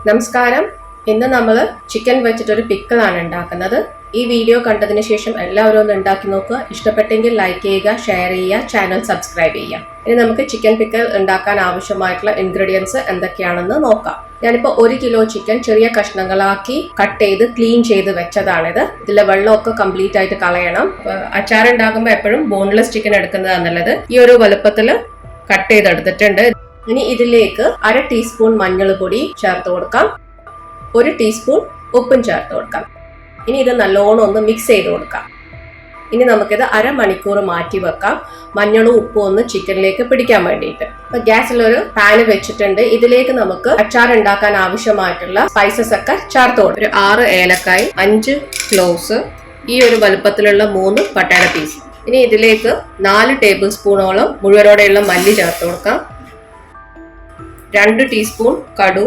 നമസ്കാരം. ഇന്ന് നമ്മൾ ചിക്കൻ വെച്ചിട്ടൊരു പിക്കിളാണ് ഉണ്ടാക്കുന്നത്. ഈ വീഡിയോ കണ്ടതിന് ശേഷം എല്ലാവരും ഒന്ന് ഉണ്ടാക്കി നോക്കുക. ഇഷ്ടപ്പെട്ടെങ്കിൽ ലൈക്ക് ചെയ്യുക, ഷെയർ ചെയ്യുക, ചാനൽ സബ്സ്ക്രൈബ് ചെയ്യുക. ഇനി നമുക്ക് ചിക്കൻ പിക്കിൾ ഉണ്ടാക്കാൻ ആവശ്യമായിട്ടുള്ള ഇൻഗ്രീഡിയൻസ് എന്തൊക്കെയാണെന്ന് നോക്കാം. ഞാനിപ്പോൾ 1 കിലോ ചിക്കൻ ചെറിയ കഷ്ണങ്ങളാക്കി കട്ട് ചെയ്ത് ക്ലീൻ ചെയ്ത് വെച്ചതാണിത്. ഇതിലെ വെള്ളമൊക്കെ കംപ്ലീറ്റ് ആയിട്ട് കളയണം. അച്ചാർ ഉണ്ടാക്കുമ്പോൾ എപ്പോഴും ബോൺലെസ് ചിക്കൻ എടുക്കുന്നതാണ് നല്ലത്. ഈ ഒരു വലുപ്പത്തിൽ കട്ട് ചെയ്തെടുത്തിട്ടുണ്ട്. ഇനി ഇതിലേക്ക് 1/2 ടീസ്പൂൺ മഞ്ഞൾപ്പൊടി ചേർത്ത് കൊടുക്കാം. 1 ടീസ്പൂൺ ഉപ്പും ചേർത്ത് കൊടുക്കാം. ഇനി ഇത് നല്ലോണം ഒന്ന് മിക്സ് ചെയ്ത് കൊടുക്കാം. ഇനി നമുക്കിത് അരമണിക്കൂർ മാറ്റി വെക്കാം, മഞ്ഞളും ഉപ്പും ഒന്ന് ചിക്കനിലേക്ക് പിടിക്കാൻ വേണ്ടിയിട്ട്. അപ്പൊ ഗ്യാസിലൊരു പാന് വെച്ചിട്ടുണ്ട്. ഇതിലേക്ക് നമുക്ക് അച്ചാർ ഉണ്ടാക്കാൻ ആവശ്യമായിട്ടുള്ള സ്പൈസസ് ഒക്കെ ചേർത്ത് കൊടുക്കും. ഒരു 6 ഏലക്കായ്, 5 ക്ലോവ്സ്, ഈ ഒരു വലുപ്പത്തിലുള്ള 3 പട്ടാട പീസ്. ഇനി ഇതിലേക്ക് 4 ടേബിൾ സ്പൂണോളം മുഴുവനോടെയുള്ള മല്ലി ചേർത്ത് കൊടുക്കാം. 2 ടീസ്പൂൺ കടു,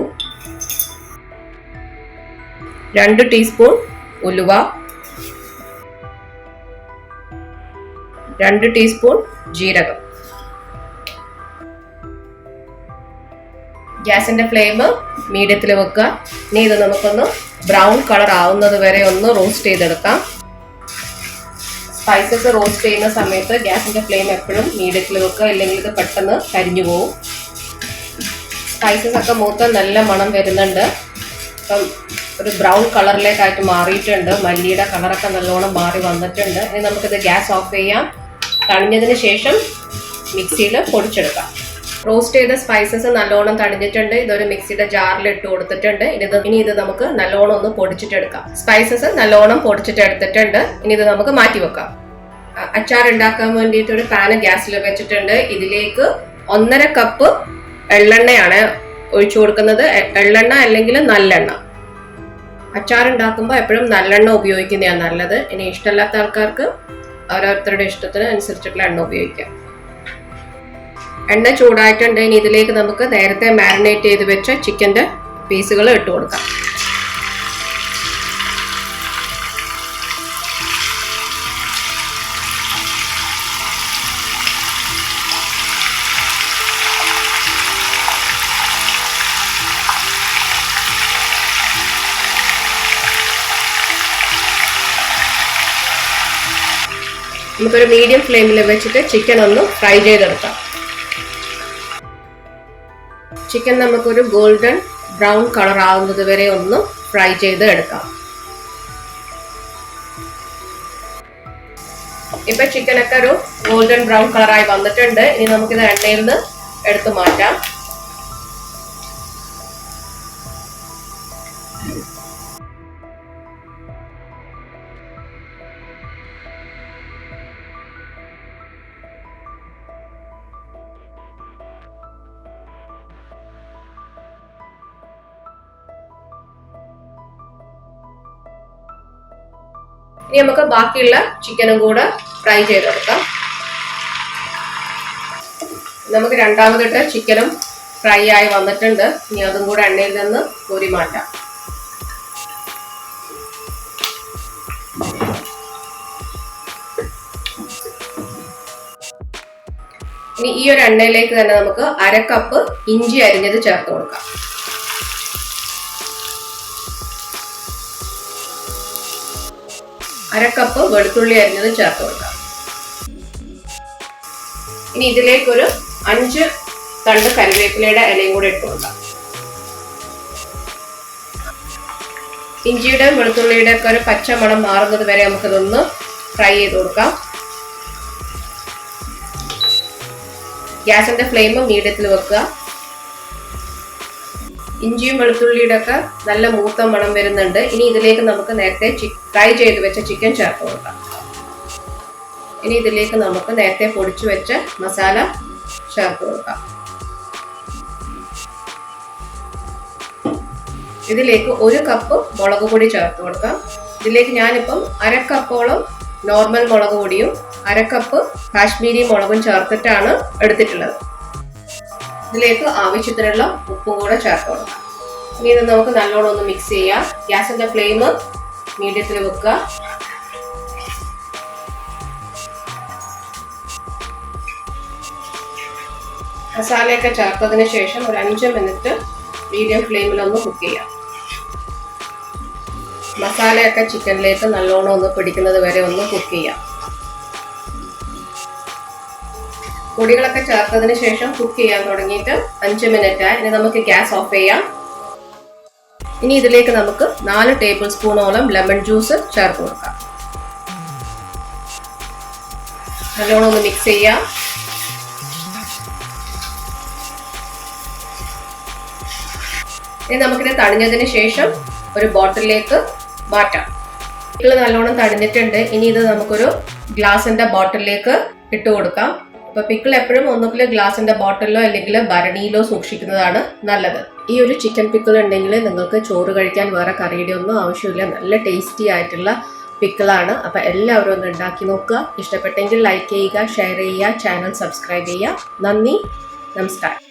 2 ടീസ്പൂൺ ഉലുവ, 2 ടീസ്പൂൺ ജീരകം. ഗ്യാസിന്റെ ഫ്ലെയിം മീഡിയത്തിൽ വെക്കുക. ഇനി ഇത് നമുക്കൊന്ന് ബ്രൗൺ കളർ ആവുന്നത് വരെ ഒന്ന് റോസ്റ്റ് ചെയ്തെടുക്കാം. സ്പൈസസ് റോസ്റ്റ് ചെയ്യുന്ന സമയത്ത് ഗ്യാസിന്റെ ഫ്ലെയിം എപ്പോഴും മീഡിയത്തിൽ വെക്കുക, ഇല്ലെങ്കിൽ ഇത് പെട്ടെന്ന് കരിഞ്ഞു പോകും. സ്പൈസസ് ഒക്കെ മൂത്ത് നല്ല മണം വരുന്നുണ്ട്. ഇപ്പം ഒരു ബ്രൗൺ കളറിലേക്കായിട്ട് മാറിയിട്ടുണ്ട്. മല്ലിയുടെ കളറൊക്കെ നല്ലോണം മാറി വന്നിട്ടുണ്ട്. ഇനി നമുക്കിത് ഗ്യാസ് ഓഫ് ചെയ്യാം. തണിഞ്ഞതിന് ശേഷം മിക്സിയിൽ പൊടിച്ചെടുക്കാം. റോസ്റ്റ് ചെയ്ത സ്പൈസസ് നല്ലോണം തണിഞ്ഞിട്ടുണ്ട്. ഇതൊരു മിക്സിയുടെ ജാറിൽ ഇട്ട് കൊടുത്തിട്ടുണ്ട്. ഇനി ഇത് നമുക്ക് നല്ലോണം ഒന്ന് പൊടിച്ചിട്ടെടുക്കാം. സ്പൈസസ് നല്ലോണം പൊടിച്ചിട്ടെടുത്തിട്ടുണ്ട്. ഇനി ഇത് നമുക്ക് മാറ്റി വെക്കാം. അച്ചാർ ഉണ്ടാക്കാൻ വേണ്ടിയിട്ട് ഒരു പാന് ഗ്യാസിൽ വെച്ചിട്ടുണ്ട്. ഇതിലേക്ക് 1.5 കപ്പ് എള്ളെണ്ണയാണ് ഒഴിച്ചു കൊടുക്കുന്നത്. എള്ളെണ്ണ അല്ലെങ്കിൽ നല്ലെണ്ണ. അച്ചാർ ഉണ്ടാക്കുമ്പോൾ എപ്പോഴും നല്ലെണ്ണ ഉപയോഗിക്കുന്നതാണ് നല്ലത്. ഇനി ഇഷ്ടമില്ലാത്ത ആൾക്കാർക്ക് ഓരോരുത്തരുടെ ഇഷ്ടത്തിന് അനുസരിച്ചിട്ടുള്ള എണ്ണ ഉപയോഗിക്കാം. എണ്ണ ചൂടായിട്ടുണ്ട്. ഇനി ഇതിലേക്ക് നമുക്ക് നേരത്തെ മാരിനേറ്റ് ചെയ്ത് വെച്ച ചിക്കൻ്റെ പീസുകൾ ഇട്ട് കൊടുക്കാം. നമുക്കൊരു മീഡിയം ഫ്ലെയിമിൽ വെച്ചിട്ട് ചിക്കൻ ഒന്ന് ഫ്രൈ ചെയ്തെടുക്കാം. ചിക്കൻ നമുക്കൊരു ഗോൾഡൻ ബ്രൗൺ കളർ ആവുന്നത് വരെ ഒന്ന് ഫ്രൈ ചെയ്ത് എടുക്കാം. ഇപ്പൊ ചിക്കനൊക്കെ ഒരു ഗോൾഡൻ ബ്രൗൺ കളറായി വന്നിട്ടുണ്ട്. ഇനി നമുക്കിത് എണ്ണയിൽ നിന്ന് എടുത്തു മാറ്റാം. ഇനി നമുക്ക് ബാക്കിയുള്ള ചിക്കനും കൂടെ ഫ്രൈ ചെയ്തെടുക്കാം. നമുക്ക് രണ്ടാമതിട്ട് ചിക്കനും ഫ്രൈ ആയി വന്നിട്ടുണ്ട്. ഇനി അതും കൂടെ എണ്ണയിൽ നിന്ന് കോരി മാറ്റാം. ഇനി ഈ ഒരു എണ്ണയിലേക്ക് തന്നെ നമുക്ക് 1/2 കപ്പ് ഇഞ്ചി അരിഞ്ഞത് ചേർത്ത് കൊടുക്കാം. അര കപ്പ് വെളുത്തുള്ളി അരിഞ്ഞത് ചേർത്ത് കൊടുക്കാം. ഇനി ഇതിലേക്കൊരു 5 തണ്ട് കറിവേപ്പിലയുടെ ഇലയും കൂടെ ഇട്ട് കൊടുക്കാം. ഇഞ്ചിയുടെ വെളുത്തുള്ളിയുടെ ഒക്കെ ഒരു പച്ചമണം മാറുന്നത് വരെ നമുക്കിതൊന്ന് ഫ്രൈ ചെയ്ത് കൊടുക്കാം. ഗ്യാസിന്റെ ഫ്ലെയിം മീഡിയത്തിൽ വെക്കുക. ഇഞ്ചിയും വെളുത്തുള്ളിയുടെ ഒക്കെ നല്ല മൂത്ത മണം വരുന്നുണ്ട്. ഇനി ഇതിലേക്ക് നമുക്ക് നേരത്തെ ഫ്രൈ ചെയ്ത് വെച്ച ചിക്കൻ ചേർത്ത് കൊടുക്കാം. ഇനി ഇതിലേക്ക് നമുക്ക് നേരത്തെ പൊടിച്ചു വെച്ച മസാല ചേർത്ത് കൊടുക്കാം. ഇതിലേക്ക് 1 കപ്പ് മുളക് പൊടി ചേർത്ത് കൊടുക്കാം. ഇതിലേക്ക് ഞാനിപ്പം 1/2 കപ്പോളം നോർമൽ മുളക് പൊടിയും 1/2 കപ്പ് കാശ്മീരി മുളകും ചേർത്തിട്ടാണ് എടുത്തിട്ടുള്ളത്. ഇതിലേക്ക് ആവശ്യത്തിനുള്ള ഉപ്പും കൂടെ ചേർത്ത് കൊടുക്കാം. ഇനി ഇത് നമുക്ക് നല്ലോണം ഒന്ന് മിക്സ് ചെയ്യാം. ഗ്യാസിന്റെ ഫ്ലെയിം മീഡിയത്തിൽ വെക്കുക. മസാലയൊക്കെ ചേർത്തതിന് ശേഷം ഒരു 5 മിനിറ്റ് മീഡിയം ഫ്ലെയിമിലൊന്ന് കുക്ക് ചെയ്യാം. മസാലയൊക്കെ ചിക്കനിലേക്ക് നല്ലോണം ഒന്ന് പിടിക്കുന്നത് വരെ ഒന്ന് കുക്ക് ചെയ്യാം. പൊടികളൊക്കെ ചേർത്തതിന് ശേഷം കുക്ക് ചെയ്യാൻ തുടങ്ങിയിട്ട് 5 മിനിറ്റ് ആയി. ഇനി നമുക്ക് ഗ്യാസ് ഓഫ് ചെയ്യാം. ഇനി ഇതിലേക്ക് നമുക്ക് 4 ടേബിൾ സ്പൂണോളം ലെമൺ ജ്യൂസ് ചേർത്ത് കൊടുക്കാം. നല്ലോണം ഒന്ന് മിക്സ് ചെയ്യാം. ഇനി നമുക്കിത് തണിഞ്ഞതിന് ശേഷം ഒരു ബോട്ടിലേക്ക് മാറ്റാം. പിക്കിൾ നല്ലോണം തണിഞ്ഞിട്ടുണ്ട്. ഇനി ഇത് നമുക്കൊരു ഗ്ലാസിന്റെ ബോട്ടിലേക്ക് ഇട്ട് കൊടുക്കാം. അപ്പൊ പിക്കിൾ എപ്പോഴും ഒന്നുകിൽ ഗ്ലാസിന്റെ ബോട്ടിലോ അല്ലെങ്കിൽ ഭരണിയിലോ സൂക്ഷിക്കുന്നതാണ് നല്ലത്. ഈ ഒരു ചിക്കൻ പിക്കിൾ ഉണ്ടെങ്കിൽ നിങ്ങൾക്ക് ചോറ് കഴിക്കാൻ വേറെ കറിയുടെ ഒന്നും ആവശ്യമില്ല. നല്ല ടേസ്റ്റി ആയിട്ടുള്ള പിക്കിളാണ്. അപ്പൊ എല്ലാവരും ഒന്ന് ഉണ്ടാക്കി നോക്കുക. ഇഷ്ടപ്പെട്ടെങ്കിൽ ലൈക്ക് ചെയ്യുക, ഷെയർ ചെയ്യുക, ചാനൽ സബ്സ്ക്രൈബ് ചെയ്യുക. നന്ദി, നമസ്കാരം.